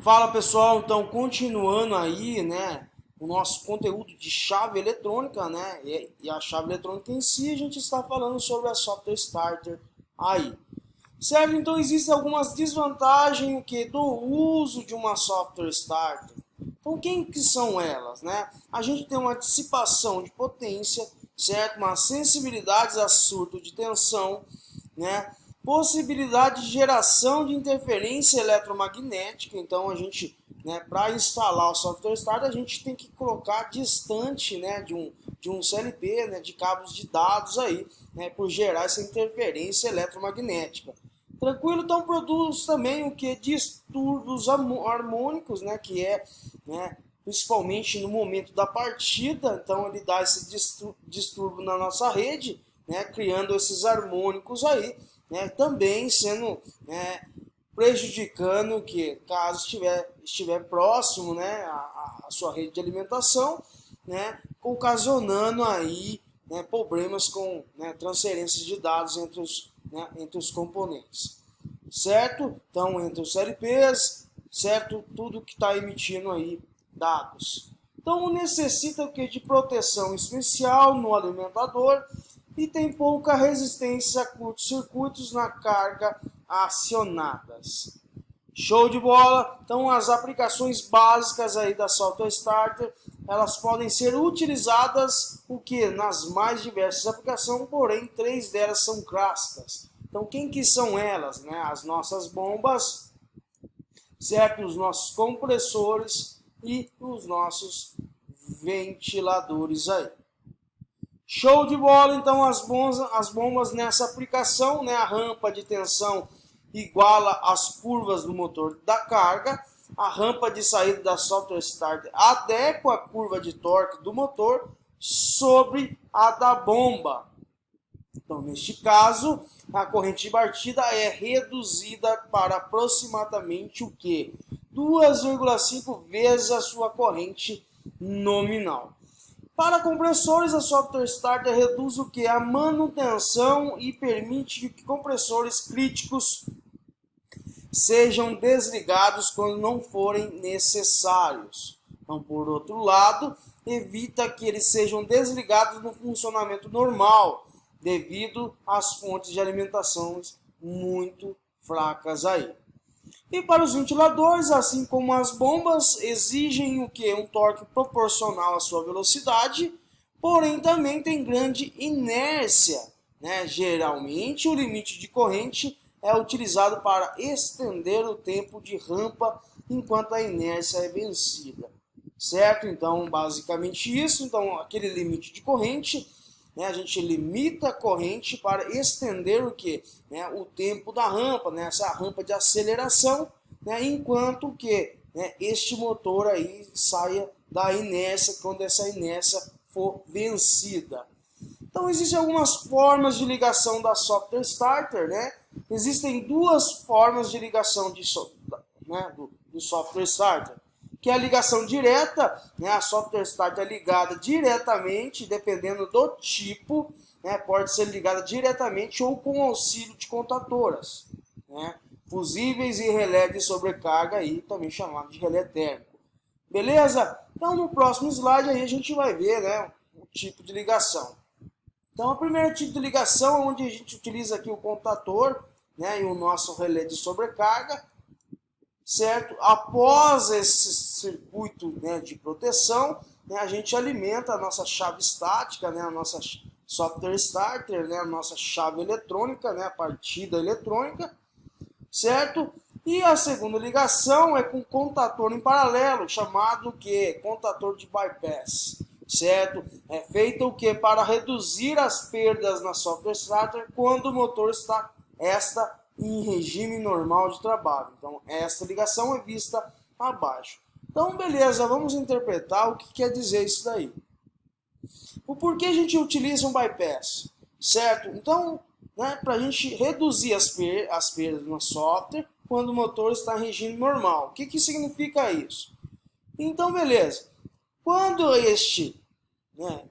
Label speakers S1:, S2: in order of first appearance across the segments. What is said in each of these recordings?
S1: Fala pessoal, então continuando aí, né, o nosso conteúdo de chave eletrônica, né, e a chave eletrônica em si, a gente está falando sobre a software starter aí. Certo? Então existem algumas desvantagens do uso de uma software starter. Então quem que são elas, né? A gente tem uma dissipação de potência, certo? Uma sensibilidade a surto de tensão, né? Possibilidade de geração de interferência eletromagnética. Então a gente, né, para instalar o software starter, a gente tem que colocar distante, né, de um CLP, né, de cabos de dados aí, né, por gerar essa interferência eletromagnética. Tranquilo, então produz também o que? Distúrbios harmônicos, né, que é, né, principalmente no momento da partida, então ele dá esse distúrbio na nossa rede, né, criando esses harmônicos aí, né, também sendo, né, prejudicando que caso estiver próximo, né, a sua rede de alimentação, né, ocasionando aí, né, problemas com, né, transferências de dados entre os componentes, certo? Então, entre os LPs, certo? Tudo que está emitindo aí dados. Então, necessita o que? De proteção especial no alimentador e tem pouca resistência a curtos-circuitos na carga acionadas. Show de bola! Então, as aplicações básicas aí da Software Starter, elas podem ser utilizadas o que? Nas mais diversas aplicações, porém, 3 delas são clássicas. Então, quem que são elas? Né? As nossas bombas, certo? Os nossos compressores e os nossos ventiladores aí. Show de bola! Então, as bombas nessa aplicação, né? A rampa de tensão iguala as curvas do motor da carga, a rampa de saída da software starter adequa a curva de torque do motor sobre a da bomba. Então, neste caso, a corrente de partida é reduzida para aproximadamente o quê? 2,5 vezes a sua corrente nominal. Para compressores, a software starter reduz o que? A manutenção e permite que compressores críticos sejam desligados quando não forem necessários. Então, por outro lado, evita que eles sejam desligados no funcionamento normal, devido às fontes de alimentação muito fracas aí. E para os ventiladores, assim como as bombas, exigem o que? Um torque proporcional à sua velocidade, porém também tem grande inércia, né? Geralmente o limite de corrente é utilizado para estender o tempo de rampa enquanto a inércia é vencida, certo? Então, basicamente isso. Então, aquele limite de corrente, né, a gente limita a corrente para estender o que? Né, o tempo da rampa, né, essa rampa de aceleração, né, enquanto que, né, este motor aí saia da inércia quando essa inércia for vencida. Então, existem algumas formas de ligação da software starter, né? Existem duas formas de ligação do software starter, que é a ligação direta, né? A software starter é ligada diretamente, dependendo do tipo, né? Pode ser ligada diretamente ou com auxílio de contatoras, né? Fusíveis e relé de sobrecarga, aí, também chamado de relé térmico. Beleza? Então, no próximo slide aí a gente vai ver, né, o tipo de ligação. Então, o primeiro tipo de ligação é onde a gente utiliza aqui o contator, né, e o nosso relé de sobrecarga, certo? Após esse circuito, né, de proteção, né, a gente alimenta a nossa chave estática, né, a nossa software starter, né, a nossa chave eletrônica, né, a partida eletrônica, certo? E a segunda ligação é com contator em paralelo, chamado que? Contator de bypass. Certo? É feito o que? Para reduzir as perdas na software starter quando o motor está em regime normal de trabalho. Então, esta ligação é vista abaixo. Então, beleza, vamos interpretar o que quer dizer isso daí. O porquê a gente utiliza um bypass? Certo? Então, né, para a gente reduzir as perdas no software quando o motor está em regime normal. O que significa isso? Então, beleza. Quando né,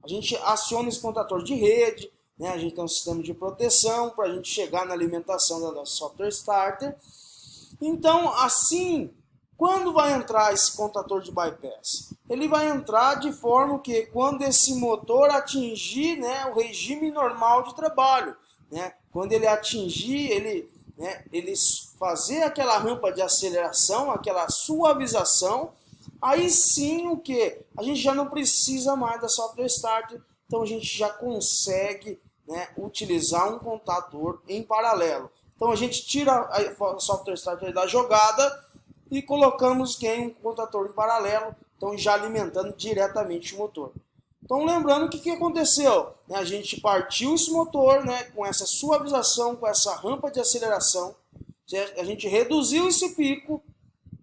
S1: a gente aciona esse contator de rede, né, a gente tem um sistema de proteção para a gente chegar na alimentação da software starter. Então, assim Quando vai entrar esse contador de bypass? Ele vai entrar de forma que quando esse motor atingir, né, o regime normal de trabalho, né? Quando ele atingir, ele fazer aquela rampa de aceleração, aquela suavização, aí sim o que? A gente já não precisa mais da software starter, então a gente já consegue, né, utilizar um contador em paralelo. Então a gente tira a software starter da jogada e colocamos um contador em paralelo, então já alimentando diretamente o motor. Então lembrando o que aconteceu, né? A gente partiu esse motor, né, com essa suavização, com essa rampa de aceleração, a gente reduziu esse pico,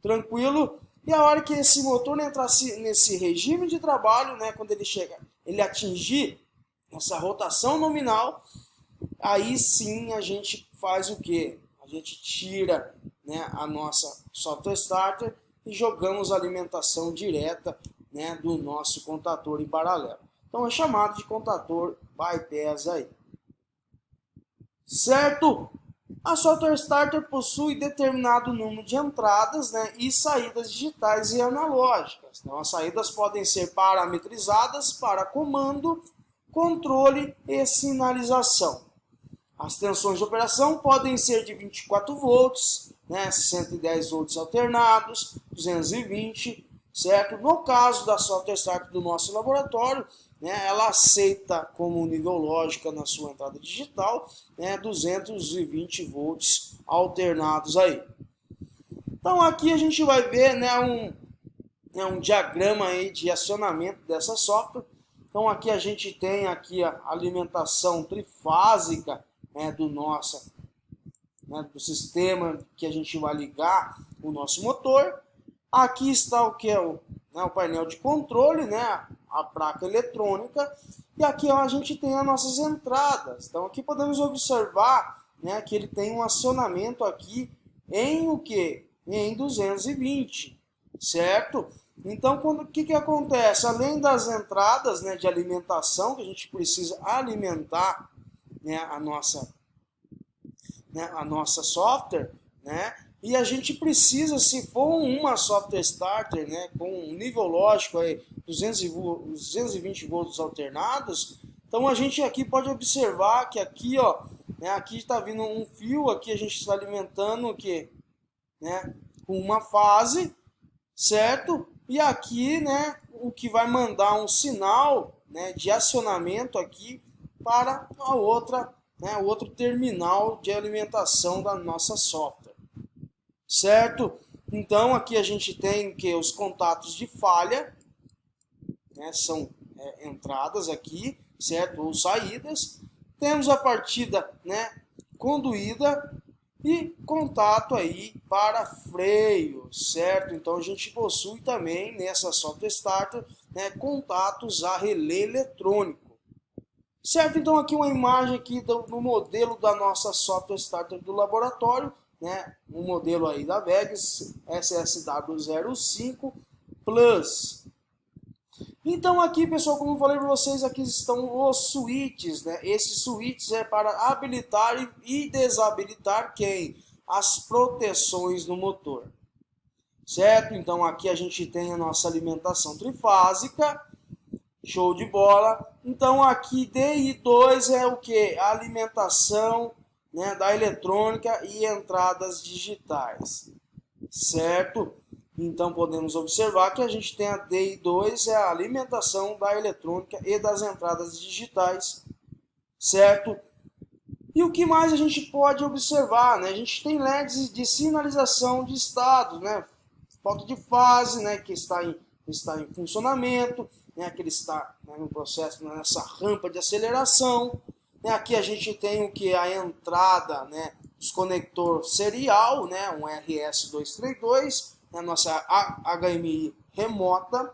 S1: tranquilo, e a hora que esse motor entrasse nesse regime de trabalho, né, quando ele atingir essa rotação nominal, aí sim a gente faz o quê? A gente tira, né, a nossa software starter e jogamos a alimentação direta, né, do nosso contador em paralelo. Então é chamado de contador bypass aí. Certo? A software starter possui determinado número de entradas, né, e saídas digitais e analógicas. Então as saídas podem ser parametrizadas para comando, controle e sinalização. As tensões de operação podem ser de 24 volts, né, 110 volts alternados, 220, certo? No caso da software starter do nosso laboratório, né, ela aceita como nível lógica na sua entrada digital, né, 220 volts alternados aí. Então aqui a gente vai ver, né, um diagrama aí de acionamento dessa software. Então aqui a gente tem aqui a alimentação trifásica, né, do sistema que a gente vai ligar o nosso motor. Aqui está o que é o painel de controle, né, a placa eletrônica, e aqui a gente tem as nossas entradas. Então aqui podemos observar, né, que ele tem um acionamento aqui em o que? Em 220, certo? Então o que acontece? Além das entradas, né, de alimentação, que a gente precisa alimentar, né, a nossa software, né? E a gente precisa, se for uma software starter, né, com um nível lógico aí 220 volts alternados, então a gente aqui pode observar que aqui, ó, né, aqui está vindo um fio, aqui a gente está alimentando o que, né, com uma fase, certo? E aqui, né, o que vai mandar um sinal, né, de acionamento aqui para a outra, né, o outro terminal de alimentação da nossa software. Certo? Então aqui a gente tem que os contatos de falha, né, são entradas aqui, certo? Ou saídas. Temos a partida, né, conduída e contato aí para freio, certo? Então a gente possui também nessa software starter, né, contatos a relé eletrônico. Certo? Então aqui uma imagem aqui do modelo da nossa software starter do laboratório, né, um modelo aí da VEGS SSW05 Plus. Então aqui, pessoal, como eu falei para vocês, aqui estão os switches, né? Esses switches é para habilitar e desabilitar as proteções no motor. Certo? Então aqui a gente tem a nossa alimentação trifásica. Show de bola. Então aqui DI2 é o que? A alimentação, né, da eletrônica e entradas digitais, certo? Então podemos observar que a gente tem a DI2, é a alimentação da eletrônica e das entradas digitais, certo? E o que mais a gente pode observar, né? A gente tem LEDs de sinalização de estados, né? Foto de fase, né, que está em funcionamento, né, que ele está, né, no processo, nessa rampa de aceleração. Aqui a gente tem o que? A entrada, né, dos conector serial, né, um RS232, né, nossa HMI remota.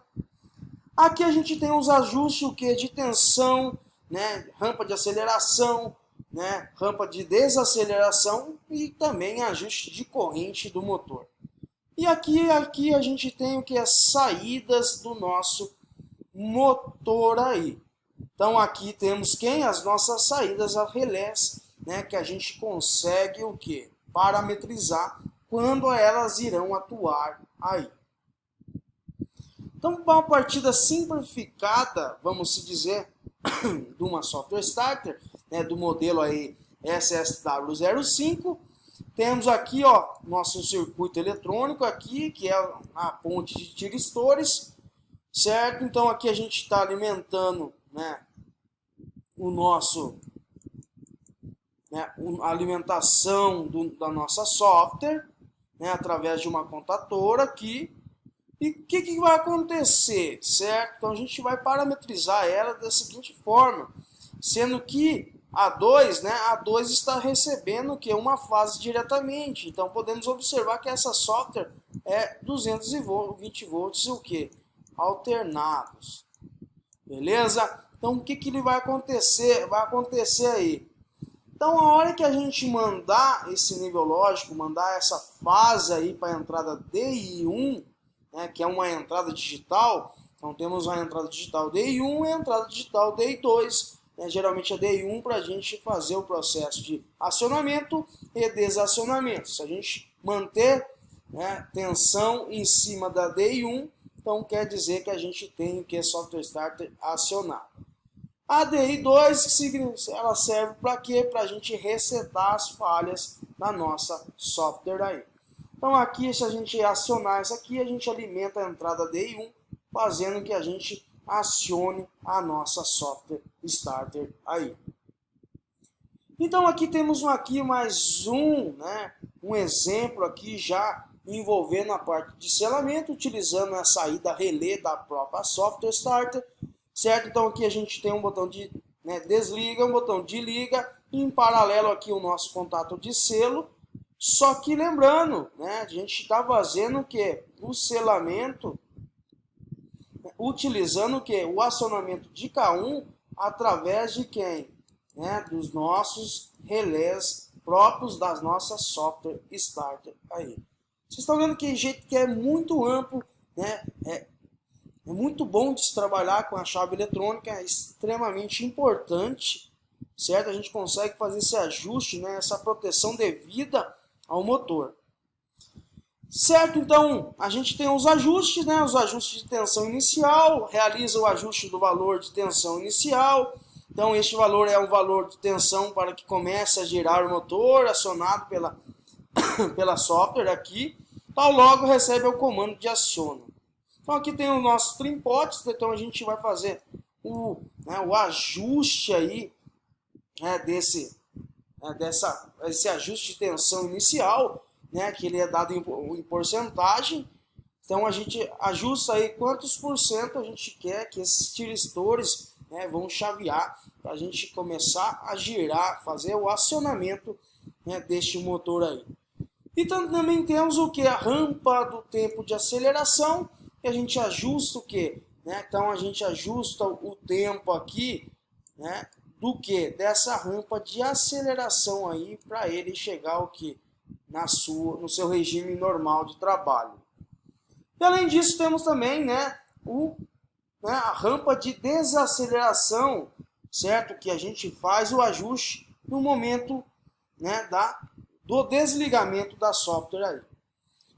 S1: Aqui a gente tem os ajustes o que? De tensão, né, rampa de aceleração, né, rampa de desaceleração e também ajuste de corrente do motor. E aqui a gente tem o que? As saídas do nosso motor aí. Então aqui temos as nossas saídas a relés, né, que a gente consegue o que? Parametrizar quando elas irão atuar aí. Então, uma partida simplificada, vamos se dizer, de uma software starter, né, do modelo aí SSW05, temos aqui, ó, nosso circuito eletrônico aqui, que é a ponte de tiristores, certo? Então aqui a gente está alimentando, né, o nosso, né, a alimentação da nossa software, né, através de uma contatora aqui. E o que vai acontecer, certo? Então a gente vai parametrizar ela da seguinte forma, sendo que a 2, né, a 2 está recebendo que uma fase diretamente. Então podemos observar que essa software é 220 volts e o que? Alternados. Beleza? Então o que ele vai acontecer? Vai acontecer aí. Então a hora que a gente mandar esse nível lógico, mandar essa fase aí para a entrada DI1, né, que é uma entrada digital, então temos a entrada digital DI1 e a entrada digital DI2, né, geralmente a DI1 para a gente fazer o processo de acionamento e desacionamento. Se a gente manter, né, tensão em cima da DI1, então quer dizer que a gente tem o que é software starter acionado. A DI2, ela serve para quê? Para a gente resetar as falhas da nossa software aí. Então aqui, se a gente acionar isso aqui, a gente alimenta a entrada DI1, fazendo que a gente acione a nossa software starter aí. Então aqui temos mais um, né, um exemplo aqui já envolvendo a parte de selamento, utilizando a saída relé da própria software starter, certo? Então aqui a gente tem um botão de, né, desliga, um botão de liga, e em paralelo aqui o nosso contato de selo. Só que lembrando, né, a gente está fazendo o que? O selamento, utilizando o que? O acionamento de K1 através de quem? Né, dos nossos relés próprios das nossas software starter aí. Vocês estão vendo que jeito que é muito amplo, né? É muito bom de se trabalhar com a chave eletrônica, é extremamente importante, certo? A gente consegue fazer esse ajuste, né, essa proteção devida ao motor. Certo? Então, a gente tem os ajustes, né? Os ajustes de tensão inicial, realiza o ajuste do valor de tensão inicial. Então, este valor é o valor de tensão para que comece a girar o motor, acionado pela software aqui. Então, logo recebe o comando de aciono. Então, aqui tem os nossos trimpotes, então a gente vai fazer o ajuste aí, né, esse ajuste de tensão inicial, né, que ele é dado em porcentagem. Então a gente ajusta aí quantos por cento a gente quer que esses tiristores, né, vão chavear para a gente começar a girar, fazer o acionamento, né, deste motor aí. Então também temos o que? A rampa do tempo de aceleração, que a gente ajusta o que? Né? Então a gente ajusta o tempo aqui, né, do que? Dessa rampa de aceleração aí para ele chegar o que? No seu regime normal de trabalho. E além disso temos também, né, a rampa de desaceleração, certo? Que a gente faz o ajuste no momento, né, do desligamento da software aí.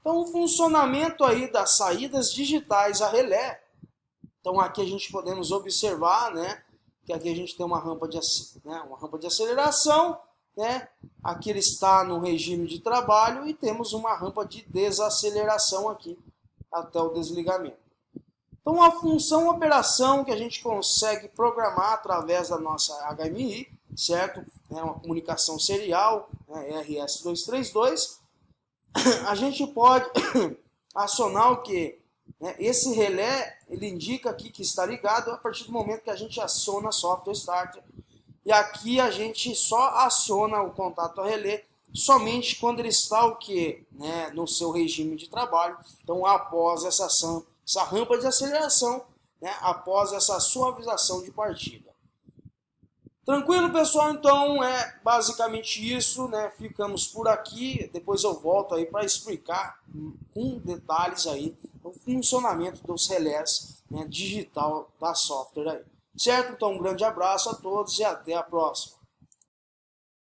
S1: Então o funcionamento aí das saídas digitais a relé. Então aqui a gente podemos observar, né, que aqui a gente tem uma rampa de aceleração, né? Aqui ele está no regime de trabalho e temos uma rampa de desaceleração aqui até o desligamento. Então a função operação que a gente consegue programar através da nossa HMI, certo? É uma comunicação serial, né, RS232. A gente pode acionar o que? Esse relé, ele indica aqui que está ligado a partir do momento que a gente aciona a software starter. E aqui a gente só aciona o contato a relé somente quando ele está o que? Né, no seu regime de trabalho. Então após essa rampa de aceleração, né, após essa suavização de partida. Tranquilo, pessoal? Então é basicamente isso, né? Ficamos por aqui. Depois eu volto aí para explicar com detalhes aí o funcionamento dos relés, né, digital da software aí. Certo? Então um grande abraço a todos e até a próxima.